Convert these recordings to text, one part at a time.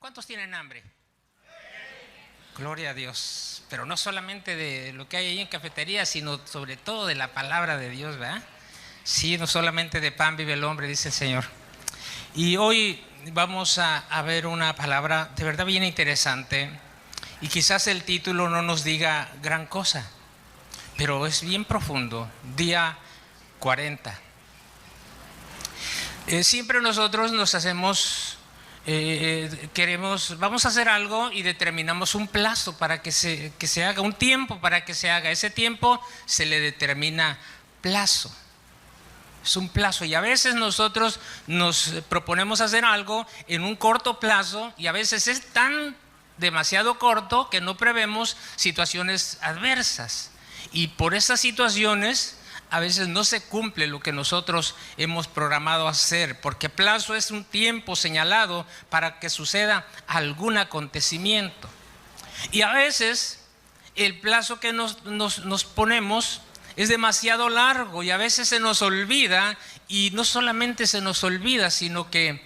¿Cuántos tienen hambre? Gloria a Dios. Pero no solamente de lo que hay ahí en cafetería, sino sobre todo de la palabra de Dios, ¿verdad? Sí, no solamente de pan vive el hombre, dice el Señor. Y hoy vamos a ver una palabra de verdad bien interesante. Y quizás el título no nos diga gran cosa, pero es bien profundo. Día 40. Siempre nosotros nos hacemos... vamos a hacer algo y determinamos un plazo para que se haga, un tiempo para que se haga. Ese tiempo se le determina plazo. Es un plazo, y a veces nosotros nos proponemos hacer algo en un corto plazo, y a veces es tan demasiado corto que no prevemos situaciones adversas, y por esas situaciones a veces no se cumple lo que nosotros hemos programado hacer, porque plazo es un tiempo señalado para que suceda algún acontecimiento. Y a veces el plazo que nos ponemos es demasiado largo, y a veces se nos olvida, y no solamente se nos olvida, sino que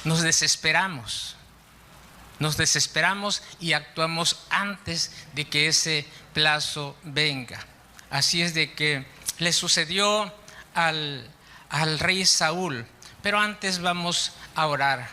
nos desesperamos y actuamos antes de que ese plazo venga. Así es de que le sucedió al rey Saúl. Pero antes vamos a orar.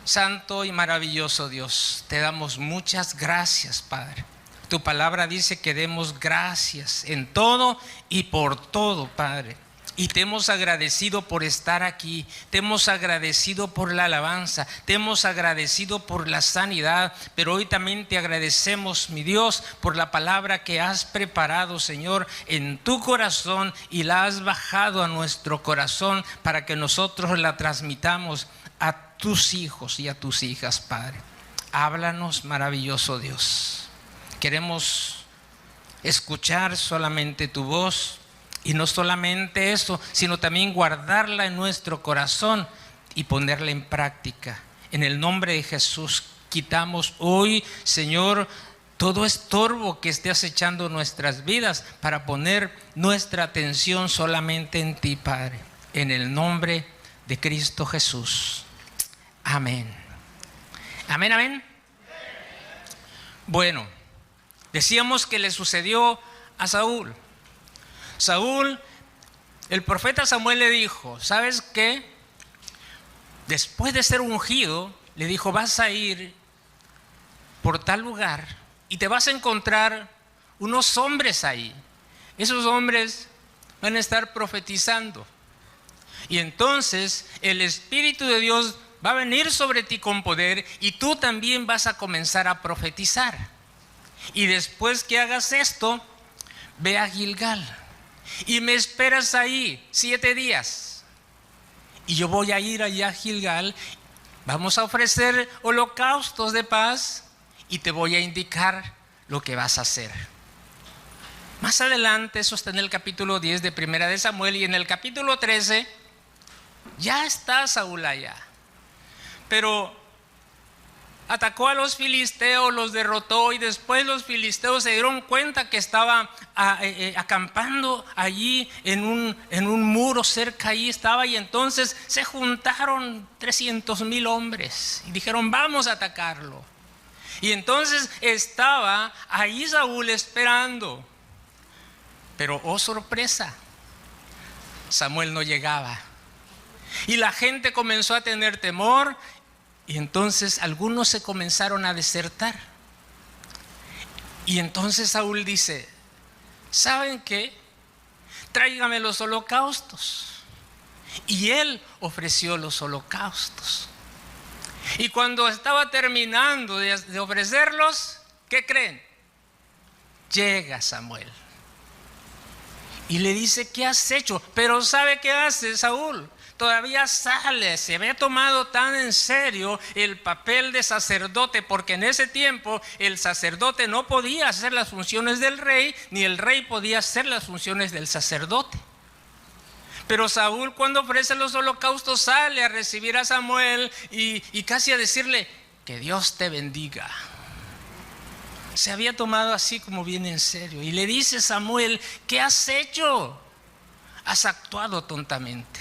Santo y maravilloso Dios, te damos muchas gracias, Padre. Tu palabra dice que demos gracias en todo y por todo, Padre. Y te hemos agradecido por estar aquí, te hemos agradecido por la alabanza, te hemos agradecido por la sanidad, pero hoy también te agradecemos, mi Dios, por la palabra que has preparado, Señor, en tu corazón, y la has bajado a nuestro corazón para que nosotros la transmitamos a tus hijos y a tus hijas, Padre. Háblanos, maravilloso Dios. Queremos escuchar solamente tu voz. Y no solamente eso, sino también guardarla en nuestro corazón y ponerla en práctica. En el nombre de Jesús quitamos hoy, Señor, todo estorbo que esté acechando nuestras vidas, para poner nuestra atención solamente en ti, Padre. En el nombre de Cristo Jesús. Amén. Amén, amén. Bueno, decíamos que le sucedió a Saúl. Saúl, el profeta Samuel le dijo, ¿sabes qué? Después de ser ungido, le dijo, vas a ir por tal lugar y te vas a encontrar unos hombres ahí. Esos hombres van a estar profetizando. Y entonces el Espíritu de Dios va a venir sobre ti con poder, y tú también vas a comenzar a profetizar. Y después que hagas esto, ve a Gilgal. Y me esperas ahí 7 días. Y yo voy a ir allá a Gilgal. Vamos a ofrecer holocaustos de paz, y te voy a indicar lo que vas a hacer. Más adelante, eso está en el capítulo 10 de Primera de Samuel. Y en el capítulo 13 ya está Saúl allá. Pero atacó a los filisteos, los derrotó, y después los filisteos se dieron cuenta que estaba acampando allí en un muro cerca, ahí estaba, y entonces se juntaron 300,000 hombres y dijeron, vamos a atacarlo. Y entonces estaba ahí Saúl esperando, pero oh sorpresa, Samuel no llegaba, y la gente comenzó a tener temor. Y entonces algunos se comenzaron a desertar. Y entonces Saúl dice, ¿saben qué? Tráigame los holocaustos. Y él ofreció los holocaustos. Y cuando estaba terminando de ofrecerlos, ¿qué creen? Llega Samuel y le dice, ¿qué has hecho? Pero ¿sabe qué hace Saúl? Todavía sale, se ve tomado tan en serio el papel de sacerdote, porque en ese tiempo el sacerdote no podía hacer las funciones del rey, ni el rey podía hacer las funciones del sacerdote. Pero Saúl, cuando ofrece los holocaustos, sale a recibir a Samuel y casi a decirle, que Dios te bendiga. Se había tomado así como bien en serio. Y le dice Samuel, ¿qué has hecho? Has actuado tontamente.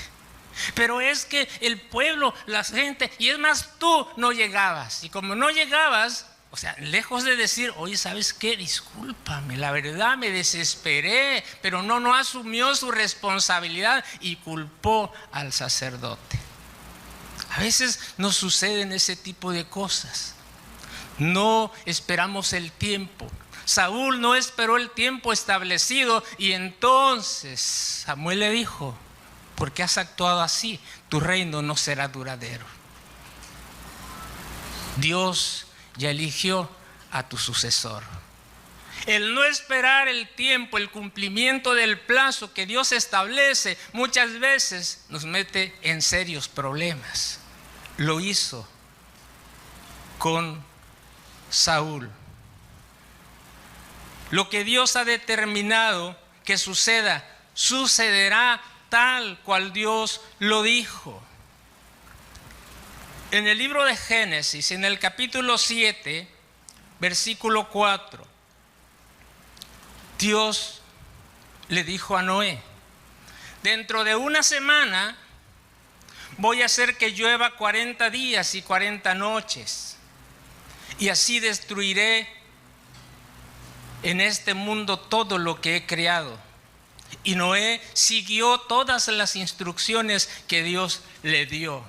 Pero es que el pueblo, la gente, y es más, tú no llegabas. Y como no llegabas, o sea, lejos de decir, oye, ¿sabes qué? Discúlpame, la verdad me desesperé, pero no asumió su responsabilidad y culpó al sacerdote. A veces nos suceden ese tipo de cosas. No esperamos el tiempo. Saúl no esperó el tiempo establecido y entonces Samuel le dijo, ¿por qué has actuado así? Tu reino no será duradero. Dios ya eligió a tu sucesor. El no esperar el tiempo, el cumplimiento del plazo que Dios establece, muchas veces nos mete en serios problemas. Lo hizo con Saúl. Lo que Dios ha determinado que suceda, sucederá tal cual Dios lo dijo. En el libro de Génesis, en el capítulo 7, versículo 4, Dios le dijo a Noé, dentro de una semana voy a hacer que llueva 40 días y 40 noches, y así destruiré en este mundo todo lo que he creado. Y Noé siguió todas las instrucciones que Dios le dio.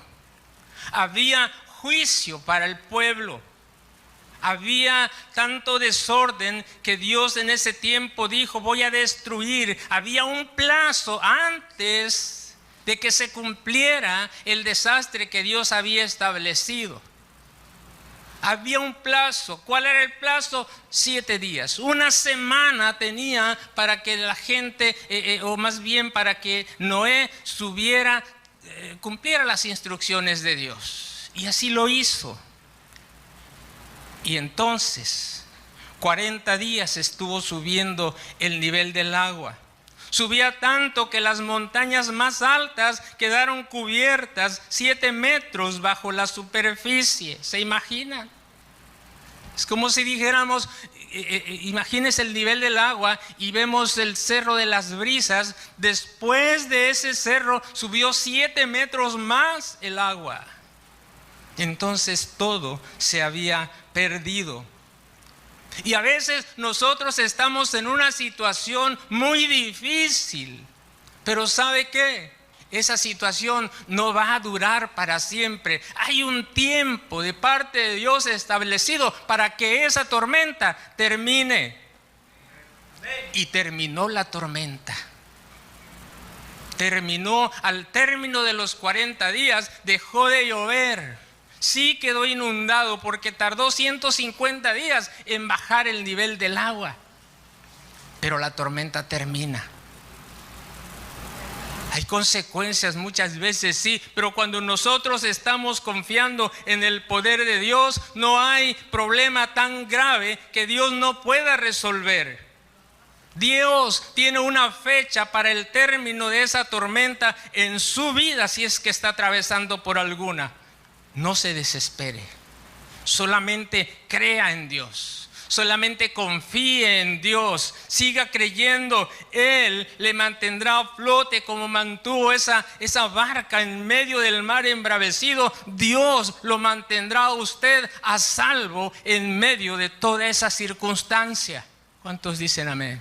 Había juicio para el pueblo. Había tanto desorden que Dios en ese tiempo dijo, voy a destruir. Había un plazo antes de que se cumpliera el desastre que Dios había establecido. Había un plazo. ¿Cuál era el plazo? 7 días. Una semana tenía para que la gente, o más bien para que Noé cumpliera las instrucciones de Dios. Y así lo hizo. Y entonces, 40 días estuvo subiendo el nivel del agua. Subía tanto que las montañas más altas quedaron cubiertas 7 metros bajo la superficie. ¿Se imaginan? Es como si dijéramos, imagínense el nivel del agua y vemos el Cerro de las Brisas. Después de ese cerro subió 7 metros más el agua. Entonces todo se había perdido. Y a veces nosotros estamos en una situación muy difícil, pero ¿sabe qué? Esa situación no va a durar para siempre. Hay un tiempo de parte de Dios establecido para que esa tormenta termine. Y terminó la tormenta. Terminó, al término de los 40 días, dejó de llover. Sí quedó inundado porque tardó 150 días en bajar el nivel del agua. Pero la tormenta termina. Hay consecuencias muchas veces, sí, pero cuando nosotros estamos confiando en el poder de Dios, no hay problema tan grave que Dios no pueda resolver. Dios tiene una fecha para el término de esa tormenta en su vida, si es que está atravesando por alguna. No se desespere, solamente crea en Dios, solamente confíe en Dios, siga creyendo. Él le mantendrá a flote como mantuvo esa barca en medio del mar embravecido. Dios lo mantendrá a usted a salvo en medio de toda esa circunstancia. ¿Cuántos dicen amén?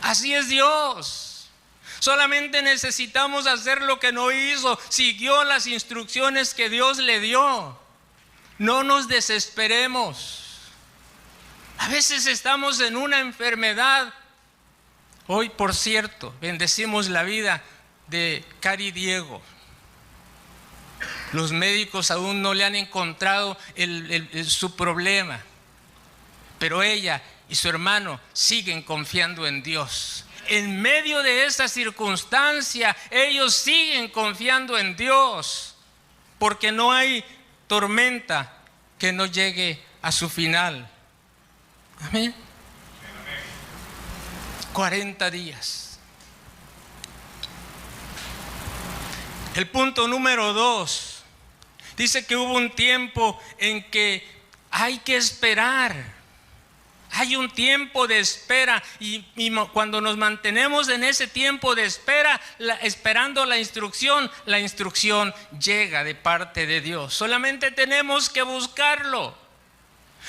Así es Dios. Solamente necesitamos hacer lo que no hizo. Siguió las instrucciones que Dios le dio. No nos desesperemos. A veces estamos en una enfermedad. Hoy, por cierto, bendecimos la vida de Cari Diego. Los médicos aún no le han encontrado su problema. Pero ella y su hermano siguen confiando en Dios. En medio de esa circunstancia, ellos siguen confiando en Dios, porque no hay tormenta que no llegue a su final. Amén. 40 días. El punto número 2 dice que hubo un tiempo en que hay que esperar. Hay un tiempo de espera y cuando nos mantenemos en ese tiempo de espera, esperando la instrucción llega de parte de Dios. Solamente tenemos que buscarlo.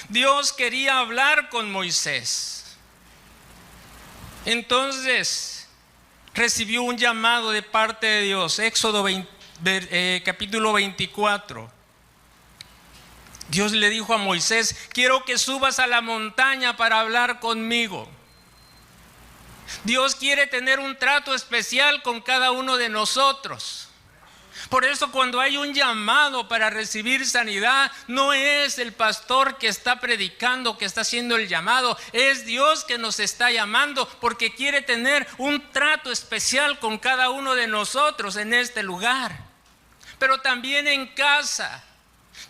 Dios quería hablar con Moisés. Entonces recibió un llamado de parte de Dios. Éxodo capítulo 24. Dios le dijo a Moisés: quiero que subas a la montaña para hablar conmigo. Dios quiere tener un trato especial con cada uno de nosotros. Por eso cuando hay un llamado para recibir sanidad, no es el pastor que está predicando, que está haciendo el llamado, es Dios que nos está llamando, porque quiere tener un trato especial con cada uno de nosotros en este lugar, pero también en casa.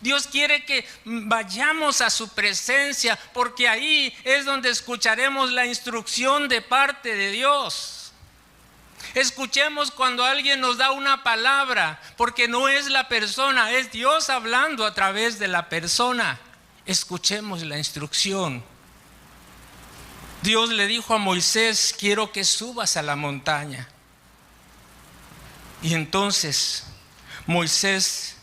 Dios quiere que vayamos a su presencia, porque ahí es donde escucharemos la instrucción de parte de Dios. Escuchemos cuando alguien nos da una palabra, porque no es la persona, es Dios hablando a través de la persona. Escuchemos la instrucción. Dios le dijo a Moisés: quiero que subas a la montaña. Y entonces Moisés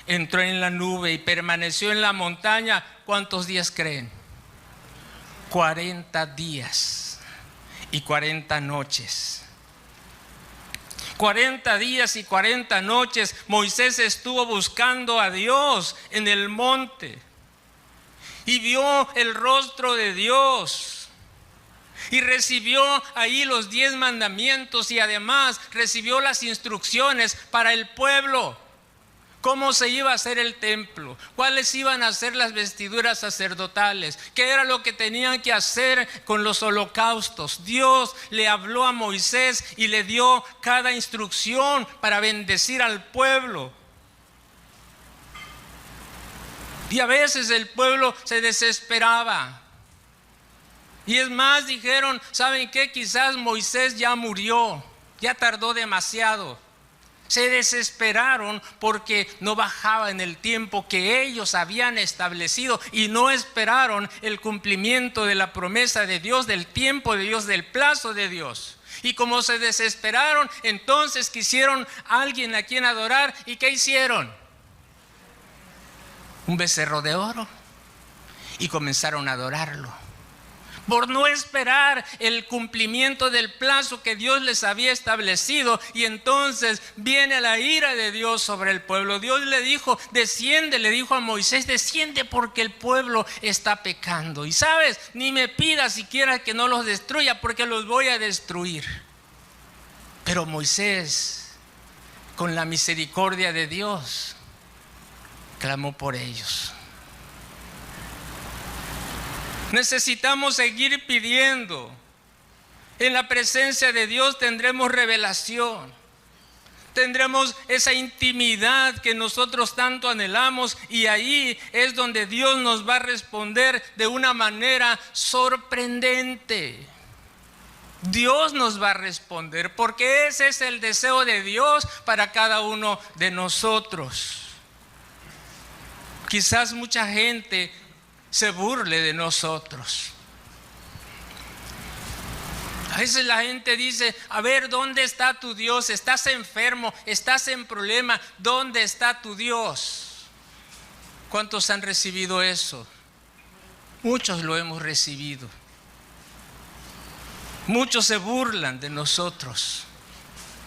entró en la nube y permaneció en la montaña. ¿Cuántos días creen? 40 días y 40 noches. 40 días y 40 noches Moisés estuvo buscando a Dios en el monte y vio el rostro de Dios y recibió ahí los 10 mandamientos y además recibió las instrucciones para el pueblo. ¿Cómo se iba a hacer el templo? ¿Cuáles iban a ser las vestiduras sacerdotales? ¿Qué era lo que tenían que hacer con los holocaustos? Dios le habló a Moisés y le dio cada instrucción para bendecir al pueblo. Y a veces el pueblo se desesperaba. Y es más, dijeron: ¿saben qué? Quizás Moisés ya murió, ya tardó demasiado. Se desesperaron porque no bajaba en el tiempo que ellos habían establecido y no esperaron el cumplimiento de la promesa de Dios, del tiempo de Dios, del plazo de Dios. Y como se desesperaron, entonces quisieron a alguien a quien adorar. ¿Y qué hicieron? Un becerro de oro. Y comenzaron a adorarlo. Por no esperar el cumplimiento del plazo que Dios les había establecido. Y entonces viene la ira de Dios sobre el pueblo. Dios le dijo: desciende, le dijo a Moisés: desciende porque el pueblo está pecando. Y sabes, ni me pidas siquiera que no los destruya, porque los voy a destruir. Pero Moisés, con la misericordia de Dios, clamó por ellos. Necesitamos seguir pidiendo. En la presencia de Dios tendremos revelación. Tendremos esa intimidad que nosotros tanto anhelamos, y ahí es donde Dios nos va a responder de una manera sorprendente. Dios nos va a responder, porque ese es el deseo de Dios para cada uno de nosotros. Quizás mucha gente se burle de nosotros. A veces la gente dice: a ver, ¿dónde está tu Dios? Estás enfermo, estás en problema, ¿dónde está tu Dios? ¿Cuántos han recibido eso? Muchos lo hemos recibido. Muchos se burlan de nosotros.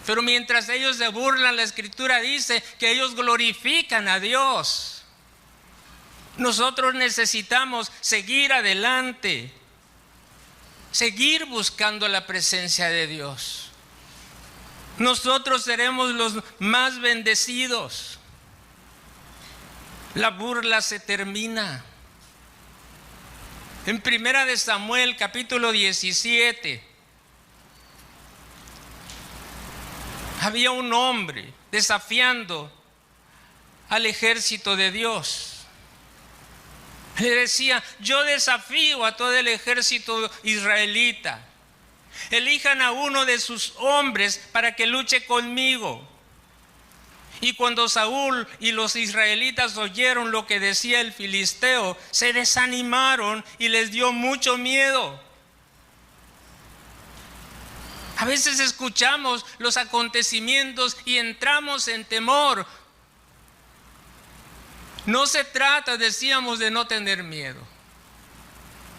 Pero mientras ellos se burlan, la Escritura dice que ellos glorifican a Dios. Nosotros necesitamos seguir adelante, seguir buscando la presencia de Dios. Nosotros seremos los más bendecidos. La burla se termina. En 1 Samuel capítulo 17, había un hombre desafiando al ejército de Dios. Le decía: yo desafío a todo el ejército israelita. Elijan a uno de sus hombres para que luche conmigo. Y cuando Saúl y los israelitas oyeron lo que decía el filisteo, se desanimaron y les dio mucho miedo. A veces escuchamos los acontecimientos y entramos en temor. No se trata, decíamos, de no tener miedo.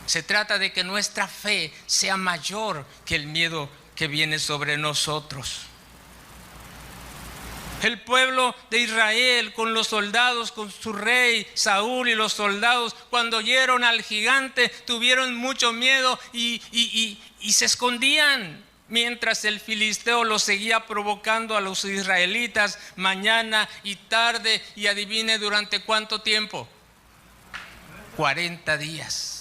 Se trata de que nuestra fe sea mayor que el miedo que viene sobre nosotros. El pueblo de Israel con los soldados, con su rey Saúl y los soldados, cuando oyeron al gigante, tuvieron mucho miedo y se escondían, mientras el filisteo los seguía provocando a los israelitas mañana y tarde. Y adivine durante cuánto tiempo. 40 días.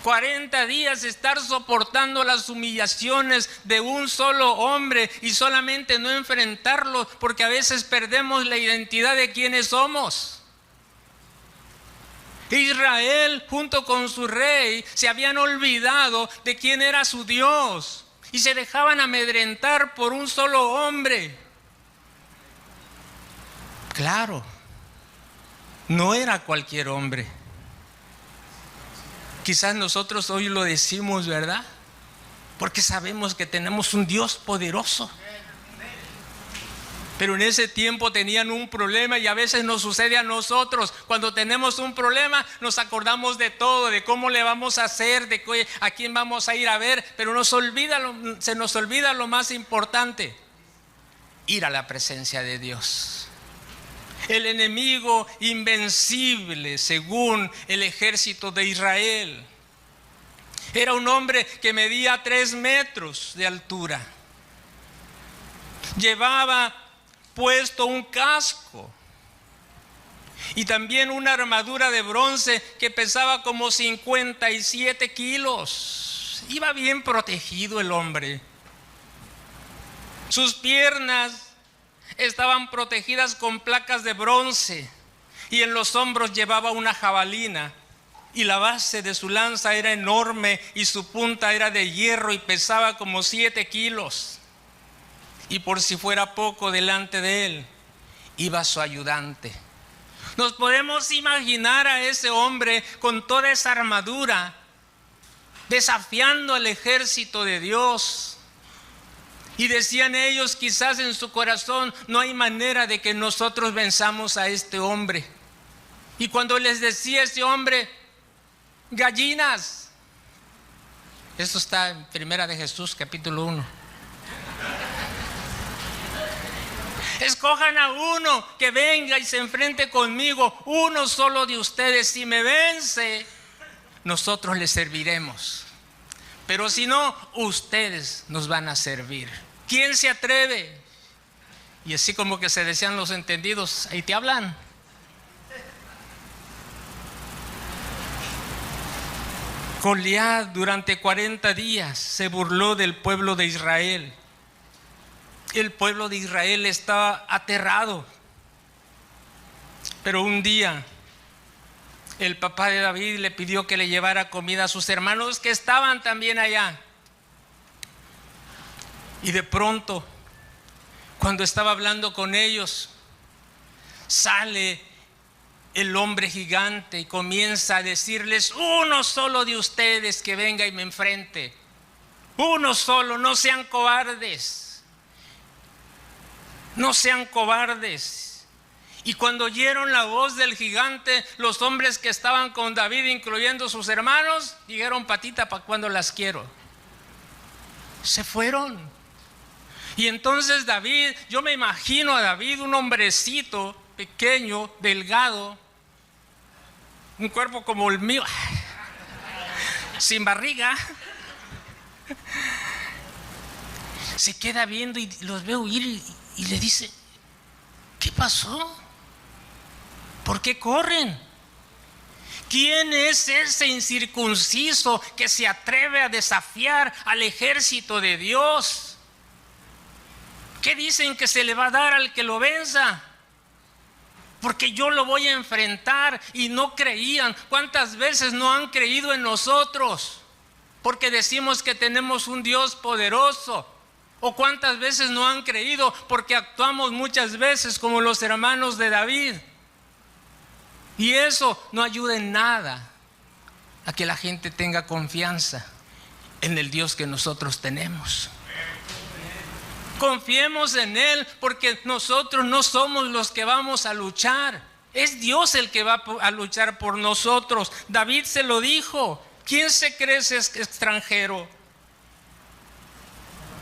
40 días estar soportando las humillaciones de un solo hombre y solamente no enfrentarlo, porque a veces perdemos la identidad de quiénes somos. Israel junto con su rey se habían olvidado de quién era su Dios y se dejaban amedrentar por un solo hombre. Claro, no era cualquier hombre. Quizás nosotros hoy lo decimos, ¿verdad? Porque sabemos que tenemos un Dios poderoso. Pero en ese tiempo tenían un problema, y a veces nos sucede a nosotros. Cuando tenemos un problema nos acordamos de todo, de cómo le vamos a hacer, de a quién vamos a ir a ver, pero se nos olvida lo más importante: ir a la presencia de Dios. El enemigo invencible, según el ejército de Israel, era un hombre que medía 3 metros de altura. Llevaba puesto un casco y también una armadura de bronce que pesaba como 57 kilos. Iba bien protegido el hombre. Sus piernas estaban protegidas con placas de bronce y en los hombros llevaba una jabalina, y la base de su lanza era enorme y su punta era de hierro y pesaba como 7 kilos. Y por si fuera poco, delante de él iba su ayudante. Nos podemos imaginar a ese hombre con toda esa armadura desafiando al ejército de Dios. Y decían ellos quizás en su corazón: no hay manera de que nosotros venzamos a este hombre. Y cuando les decía ese hombre: gallinas. Esto está en Primera de Jesús, capítulo 1. Escojan a uno que venga y se enfrente conmigo, uno solo de ustedes. Si me vence, nosotros les serviremos. Pero si no, ustedes nos van a servir. ¿Quién se atreve? Y así como que se decían los entendidos: ahí te hablan. Goliat durante 40 días se burló del pueblo de Israel. El pueblo de Israel estaba aterrado. Pero un día el papá de David le pidió que le llevara comida a sus hermanos que estaban también allá. Y de pronto, cuando estaba hablando con ellos, sale el hombre gigante y comienza a decirles: uno solo de ustedes que venga y me enfrente. Uno solo, no sean cobardes. No sean cobardes. Y cuando oyeron la voz del gigante, los hombres que estaban con David, incluyendo sus hermanos, dijeron: patita, ¿para cuándo las quiero? Se fueron. Y entonces David, yo me imagino a David, un hombrecito pequeño, delgado, un cuerpo como el mío, sin barriga, se queda viendo y los ve huir y le dice: ¿qué pasó? ¿Por qué corren? ¿Quién es ese incircunciso que se atreve a desafiar al ejército de Dios? ¿Qué dicen que se le va a dar al que lo venza? Porque yo lo voy a enfrentar. Y no creían. ¿Cuántas veces no han creído en nosotros? Porque decimos que tenemos un Dios poderoso. ¿O cuántas veces no han creído porque actuamos muchas veces como los hermanos de David? Y eso no ayuda en nada a que la gente tenga confianza en el Dios que nosotros tenemos. Confiemos en Él, porque nosotros no somos los que vamos a luchar. Es Dios el que va a luchar por nosotros. David se lo dijo: ¿quién se cree ese extranjero?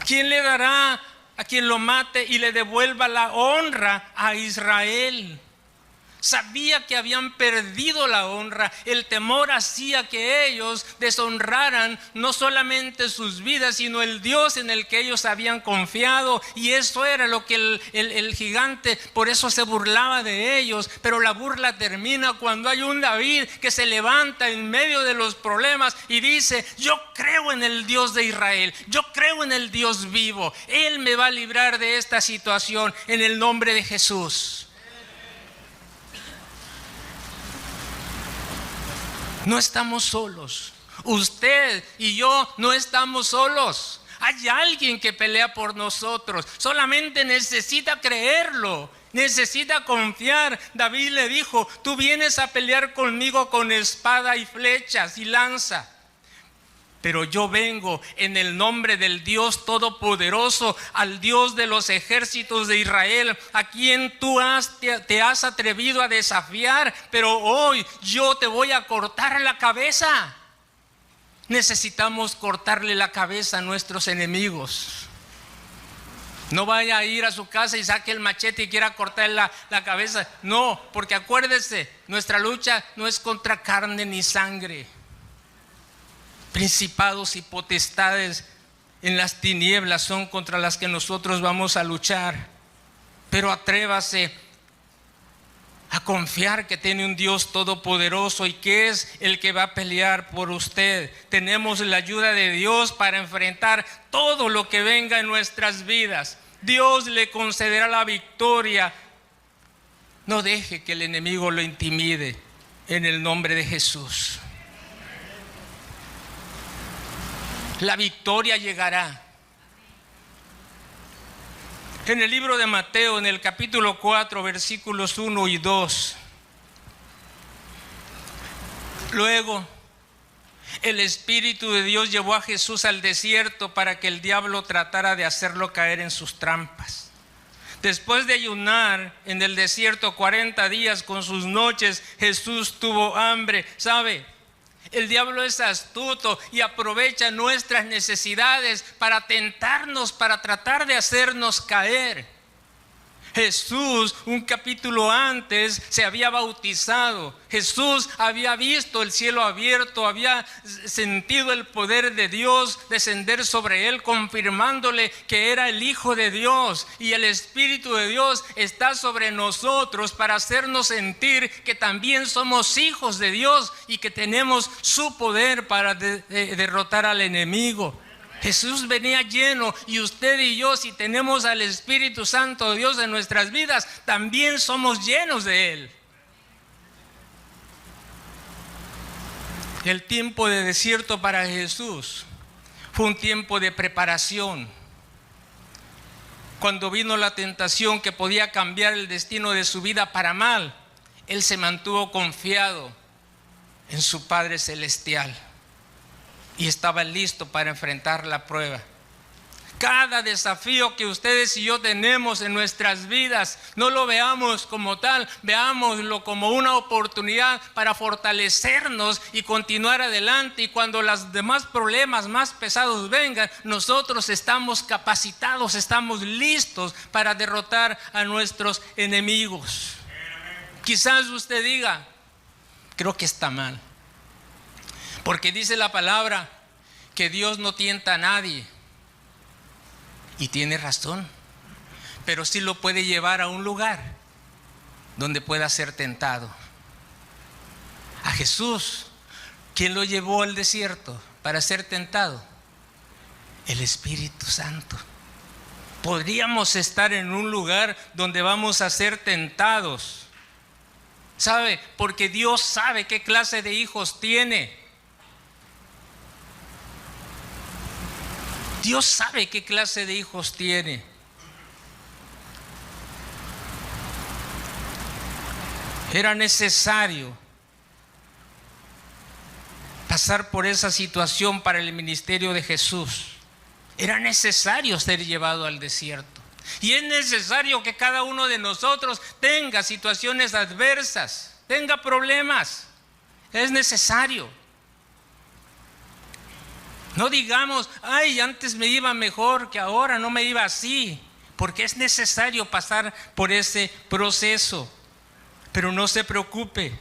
¿Quién le dará a quien lo mate y le devuelva la honra a Israel? Sabía que habían perdido la honra. El temor hacía que ellos deshonraran no solamente sus vidas, sino el Dios en el que ellos habían confiado. Y eso era lo que el gigante, por eso se burlaba de ellos. Pero la burla termina cuando hay un David que se levanta en medio de los problemas y dice: yo creo en el Dios de Israel, yo creo en el Dios vivo. Él me va a librar de esta situación en el nombre de Jesús. No estamos solos. Usted y yo no estamos solos. Hay alguien que pelea por nosotros. Solamente necesita creerlo. Necesita confiar. David le dijo: tú vienes a pelear conmigo con espada y flechas y lanza, pero yo vengo en el nombre del Dios Todopoderoso, al Dios de los ejércitos de Israel, a quien tú te has atrevido a desafiar, pero hoy yo te voy a cortar la cabeza. Necesitamos cortarle la cabeza a nuestros enemigos. No vaya a ir a su casa y saque el machete y quiera cortar la cabeza. No, porque acuérdese, nuestra lucha no es contra carne ni sangre. Principados y potestades en las tinieblas son contra las que nosotros vamos a luchar. Pero atrévase a confiar que tiene un Dios todopoderoso y que es el que va a pelear por usted. Tenemos la ayuda de Dios para enfrentar todo lo que venga en nuestras vidas. Dios le concederá la victoria. No deje que el enemigo lo intimide, en el nombre de Jesús. La victoria llegará. En el libro de Mateo, en el capítulo 4, versículos 1 y 2. Luego, el Espíritu de Dios llevó a Jesús al desierto para que el diablo tratara de hacerlo caer en sus trampas. Después de ayunar en el desierto 40 días con sus noches, Jesús tuvo hambre. ¿Sabe? El diablo es astuto y aprovecha nuestras necesidades para tentarnos, para tratar de hacernos caer. Jesús, un capítulo antes, se había bautizado. Jesús había visto el cielo abierto, había sentido el poder de Dios descender sobre él, confirmándole que era el Hijo de Dios. Y el Espíritu de Dios está sobre nosotros para hacernos sentir que también somos hijos de Dios y que tenemos su poder para derrotar al enemigo. Jesús venía lleno, y usted y yo, si tenemos al Espíritu Santo de Dios en nuestras vidas, también somos llenos de Él. El tiempo de desierto para Jesús fue un tiempo de preparación. Cuando vino la tentación que podía cambiar el destino de su vida para mal, Él se mantuvo confiado en su Padre Celestial y estaba listo para enfrentar la prueba. Cada desafío que ustedes y yo tenemos en nuestras vidas, no lo veamos como tal, veámoslo como una oportunidad para fortalecernos y continuar adelante. Y cuando los demás problemas más pesados vengan, nosotros estamos capacitados, estamos listos para derrotar a nuestros enemigos. Quizás usted diga: creo que está mal, porque dice la palabra que Dios no tienta a nadie. Y tiene razón, pero sí lo puede llevar a un lugar donde pueda ser tentado. A Jesús, ¿quién lo llevó al desierto para ser tentado? El Espíritu Santo. Podríamos estar en un lugar donde vamos a ser tentados. ¿Sabe? Porque Dios sabe qué clase de hijos tiene. Dios sabe qué clase de hijos tiene. Era necesario pasar por esa situación para el ministerio de Jesús. Era necesario ser llevado al desierto. Y es necesario que cada uno de nosotros tenga situaciones adversas, tenga problemas. Es necesario. No digamos, ay, antes me iba mejor que ahora, no me iba así. Porque es necesario pasar por ese proceso. Pero no se preocupe,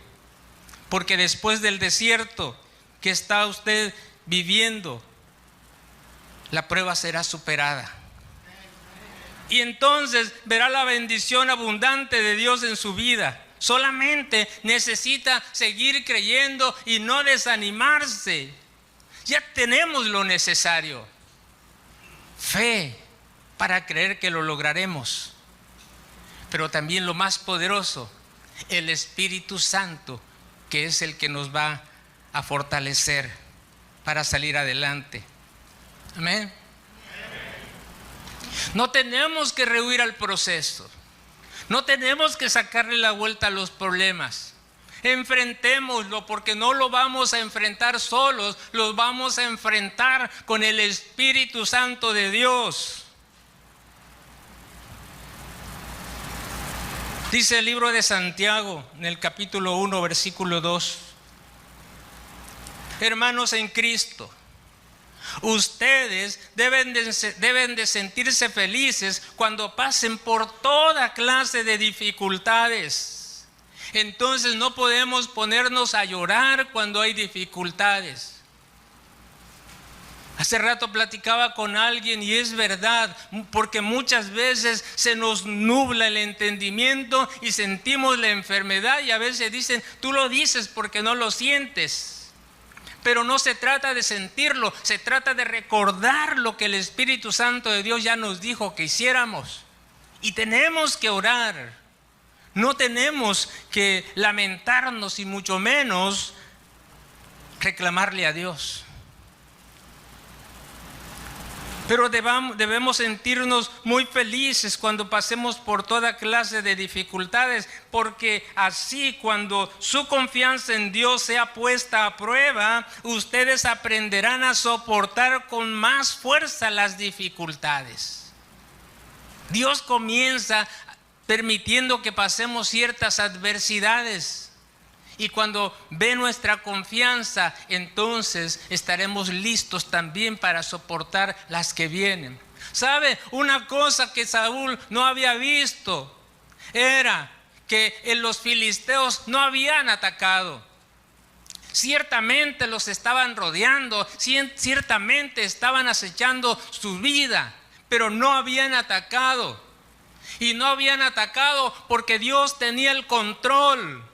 porque después del desierto que está usted viviendo, la prueba será superada. Y entonces verá la bendición abundante de Dios en su vida. Solamente necesita seguir creyendo y no desanimarse. Ya tenemos lo necesario. Fe para creer que lo lograremos. Pero también lo más poderoso, el Espíritu Santo, que es el que nos va a fortalecer para salir adelante. Amén. No tenemos que rehuir al proceso. No tenemos que sacarle la vuelta a los problemas. Enfrentémoslo, porque no lo vamos a enfrentar solos, los vamos a enfrentar con el Espíritu Santo de Dios. Dice el libro de Santiago, en el capítulo 1, versículo 2. Hermanos en Cristo, ustedes deben de sentirse felices cuando pasen por toda clase de dificultades. Entonces no podemos ponernos a llorar cuando hay dificultades. Hace rato platicaba con alguien y es verdad, porque muchas veces se nos nubla el entendimiento y sentimos la enfermedad y a veces dicen, tú lo dices porque no lo sientes. Pero no se trata de sentirlo, se trata de recordar lo que el Espíritu Santo de Dios ya nos dijo que hiciéramos. Y tenemos que orar, no tenemos que lamentarnos y mucho menos reclamarle a Dios. Pero debemos sentirnos muy felices cuando pasemos por toda clase de dificultades, porque así cuando su confianza en Dios sea puesta a prueba, ustedes aprenderán a soportar con más fuerza las dificultades. Dios comienza permitiendo que pasemos ciertas adversidades. Y cuando ve nuestra confianza, entonces estaremos listos también para soportar las que vienen. ¿Sabe? Una cosa que Saúl no había visto era que los filisteos no habían atacado. Ciertamente los estaban rodeando, ciertamente estaban acechando su vida, pero no habían atacado. Y no habían atacado porque Dios tenía el control.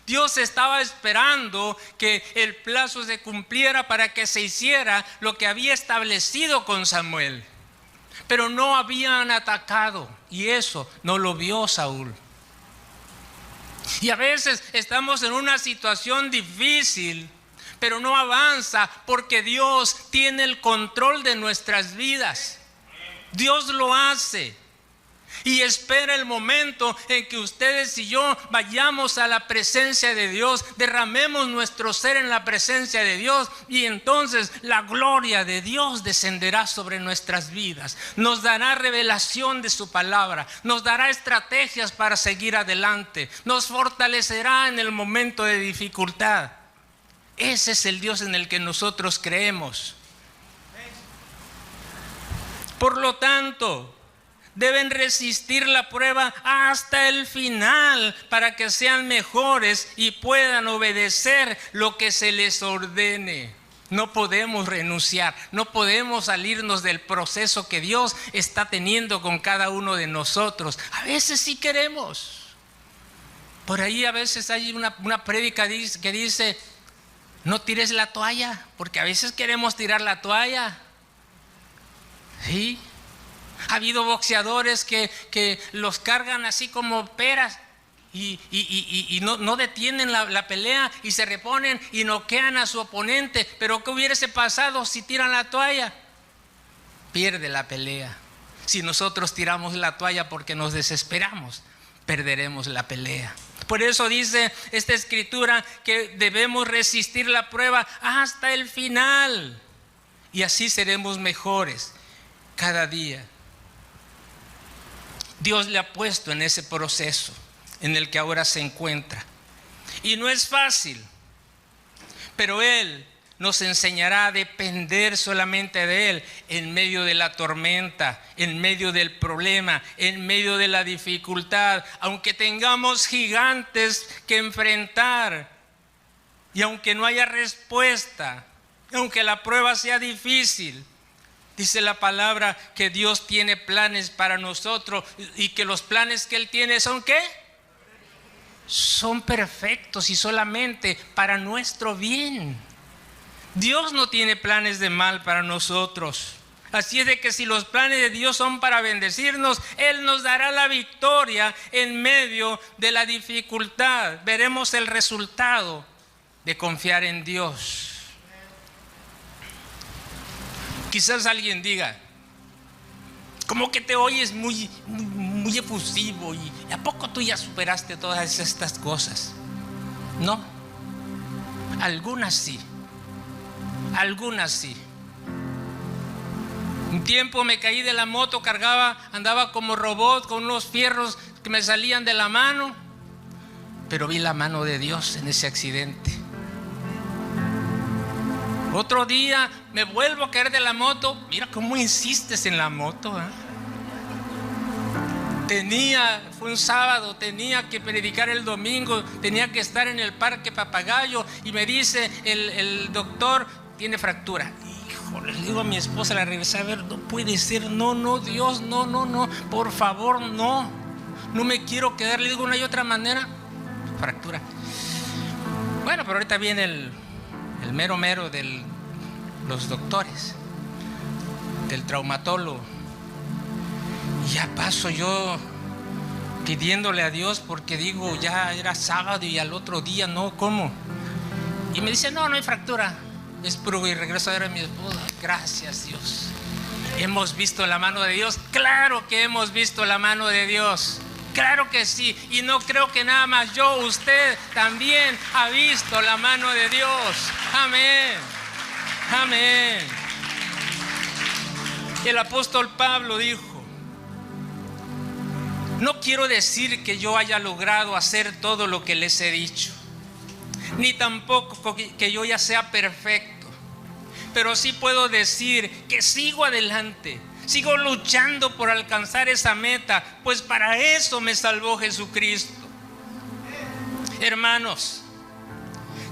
Dios estaba esperando que el plazo se cumpliera para que se hiciera lo que había establecido con Samuel. Pero no habían atacado y eso no lo vio Saúl. Y a veces estamos en una situación difícil, pero no avanza porque Dios tiene el control de nuestras vidas. Dios lo hace. Y espera el momento en que ustedes y yo vayamos a la presencia de Dios, derramemos nuestro ser en la presencia de Dios y entonces la gloria de Dios descenderá sobre nuestras vidas. Nos dará revelación de su palabra, nos dará estrategias para seguir adelante, nos fortalecerá en el momento de dificultad. Ese es el Dios en el que nosotros creemos. Por lo tanto, deben resistir la prueba hasta el final para que sean mejores y puedan obedecer lo que se les ordene. No podemos renunciar, no podemos salirnos del proceso que Dios está teniendo con cada uno de nosotros. A veces sí queremos. Por ahí a veces hay una prédica que dice, no tires la toalla, porque a veces queremos tirar la toalla. ¿Sí? Ha habido boxeadores que los cargan así como peras y no detienen la pelea y se reponen y noquean a su oponente. Pero ¿qué hubiese pasado si tiran la toalla? pierde la pelea. Si nosotros tiramos la toalla porque nos desesperamos, perderemos la pelea. Por eso dice esta escritura que debemos resistir la prueba hasta el final. Y así seremos mejores cada día. Dios le ha puesto en ese proceso en el que ahora se encuentra. Y no es fácil, pero Él nos enseñará a depender solamente de Él en medio de la tormenta, en medio del problema, en medio de la dificultad. Aunque tengamos gigantes que enfrentar y aunque no haya respuesta, aunque la prueba sea difícil, dice la palabra que Dios tiene planes para nosotros y que los planes que Él tiene ¿son qué? Son perfectos y solamente para nuestro bien. Dios no tiene planes de mal para nosotros. Así es de que si los planes de Dios son para bendecirnos, Él nos dará la victoria en medio de la dificultad. Veremos el resultado de confiar en Dios. Quizás alguien diga, como que te oyes muy efusivo, y ¿a poco tú ya superaste todas estas cosas? No, algunas sí. Algunas sí. Un tiempo me caí de la moto, andaba como robot con unos fierros que me salían de la mano, pero vi la mano de Dios en ese accidente. Otro día me vuelvo a caer de la moto. Mira cómo insistes en la moto, ¿eh? Fue un sábado, tenía que predicar el domingo, tenía que estar en el Parque Papagayo y me dice el doctor, tiene fractura. Híjole, le digo a mi esposa, la regresé a ver, no puede ser, no, Dios, no, por favor, no me quiero quedar. Le digo, ¿no hay otra manera? Fractura. Bueno, pero ahorita viene el mero de los doctores, del traumatólogo. Y ya paso yo pidiéndole a Dios porque digo, ya era sábado y al otro día, no, ¿cómo? Y me dice, no hay fractura. Es puro. Y regreso a ver a mi esposa. Gracias, Dios. ¿Hemos visto la mano de Dios? Claro que hemos visto la mano de Dios. Claro que sí. Y no creo que nada más yo, usted también ha visto la mano de Dios. Amén. Amén. El apóstol Pablo dijo, no quiero decir que yo haya logrado hacer todo lo que les he dicho, ni tampoco que yo ya sea perfecto, pero sí puedo decir que sigo adelante, sigo luchando por alcanzar esa meta, pues para eso me salvó Jesucristo. Hermanos,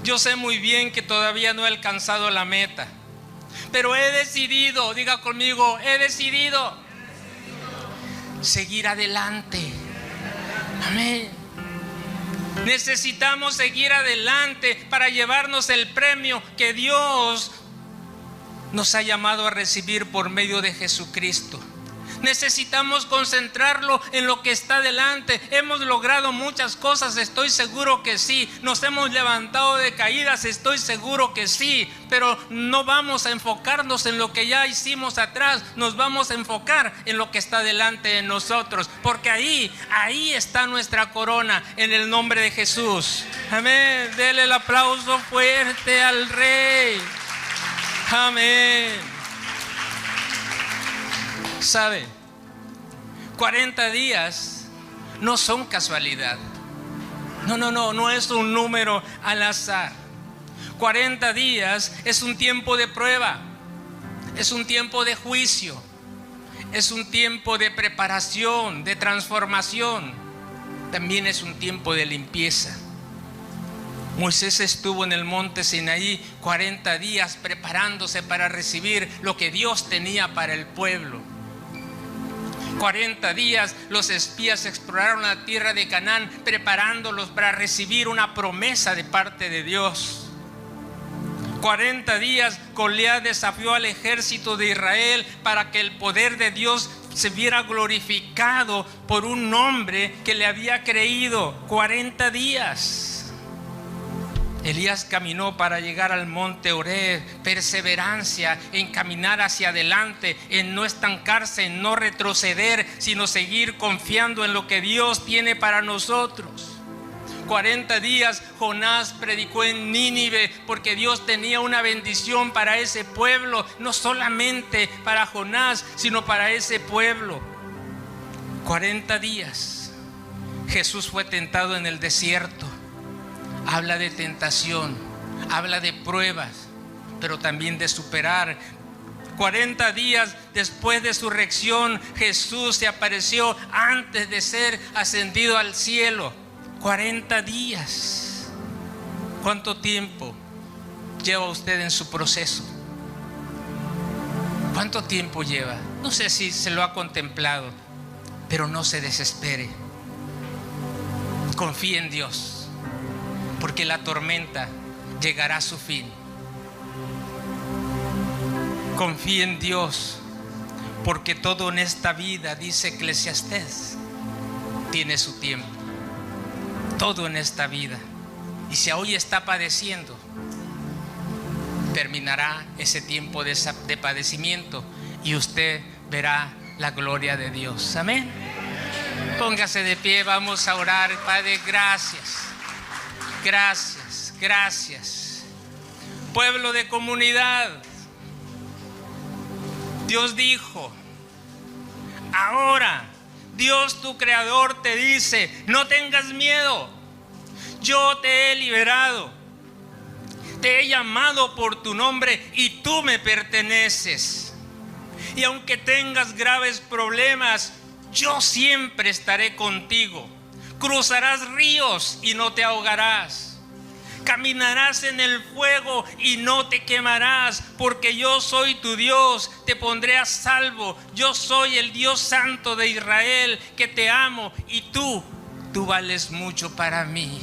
yo sé muy bien que todavía no he alcanzado la meta, pero he decidido, diga conmigo, he decidido seguir adelante. Amén. Necesitamos seguir adelante para llevarnos el premio que Dios nos ha llamado a recibir por medio de Jesucristo. Necesitamos concentrarlo en lo que está delante. Hemos logrado muchas cosas, estoy seguro que sí. Nos hemos levantado de caídas, estoy seguro que sí. Pero no vamos a enfocarnos en lo que ya hicimos atrás. Nos vamos a enfocar en lo que está delante de nosotros, porque ahí está nuestra corona, en el nombre de Jesús. Amén. Dele el aplauso fuerte al Rey. Amén. ¿Sabe? 40 días no son casualidad. No es un número al azar. 40 días es un tiempo de prueba, es un tiempo de juicio, es un tiempo de preparación, de transformación. También es un tiempo de limpieza. Moisés estuvo en el monte Sinaí 40 días preparándose para recibir lo que Dios tenía para el pueblo. 40 días los espías exploraron la tierra de Canaán, preparándolos para recibir una promesa de parte de Dios. 40 días Goliat desafió al ejército de Israel para que el poder de Dios se viera glorificado por un hombre que le había creído. 40 días. Elías caminó para llegar al monte Oreb. Perseverancia en caminar hacia adelante, en no estancarse, en no retroceder, sino seguir confiando en lo que Dios tiene para nosotros. 40 días Jonás predicó en Nínive porque Dios tenía una bendición para ese pueblo, no solamente para Jonás, sino para ese pueblo. 40 días Jesús fue tentado en el desierto. Habla de tentación, habla de pruebas, pero también de superar. 40 días después de su resurrección, Jesús se apareció antes de ser ascendido al cielo. 40 días. ¿Cuánto tiempo lleva usted en su proceso? ¿Cuánto tiempo lleva? No sé si se lo ha contemplado, pero no se desespere. Confíe en Dios, porque la tormenta llegará a su fin. Confíe en Dios, porque todo en esta vida, dice Eclesiastés, tiene su tiempo. Todo en esta vida. Y si hoy está padeciendo, terminará ese tiempo de padecimiento y usted verá la gloria de Dios. Amén. Póngase de pie, vamos a orar. Padre, gracias. Gracias, gracias. Pueblo de comunidad, Dios dijo, ahora Dios tu creador te dice, no tengas miedo, yo te he liberado, te he llamado por tu nombre y tú me perteneces. Y aunque tengas graves problemas, yo siempre estaré contigo. Cruzarás ríos y no te ahogarás. Caminarás en el fuego y no te quemarás, porque yo soy tu Dios, te pondré a salvo. Yo soy el Dios Santo de Israel, que te amo y tú vales mucho para mí.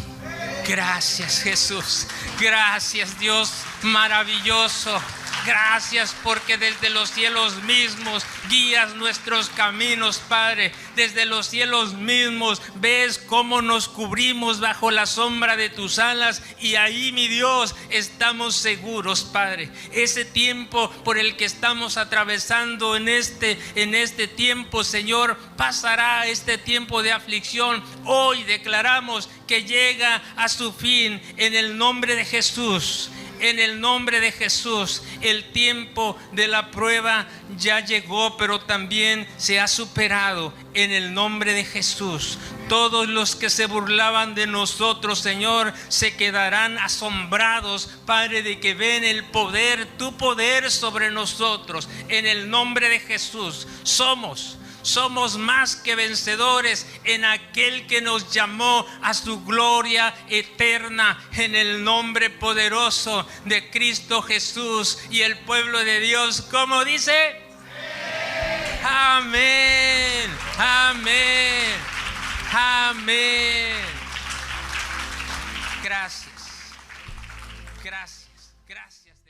Gracias, Jesús. Gracias, Dios maravilloso. Gracias porque desde los cielos mismos guías nuestros caminos, Padre. Desde los cielos mismos ves cómo nos cubrimos bajo la sombra de tus alas, y ahí, mi Dios, estamos seguros, Padre. Ese tiempo por el que estamos atravesando en este tiempo, Señor, pasará este tiempo de aflicción. Hoy declaramos que llega a su fin en el nombre de Jesús. En el nombre de Jesús, el tiempo de la prueba ya llegó, pero también se ha superado. En el nombre de Jesús, todos los que se burlaban de nosotros, Señor, se quedarán asombrados, Padre, de que ven el poder, tu poder sobre nosotros. En el nombre de Jesús, somos más que vencedores en aquel que nos llamó a su gloria eterna, en el nombre poderoso de Cristo Jesús. Y el pueblo de Dios, ¿cómo dice? Amén, amén, amén. Gracias, gracias, gracias.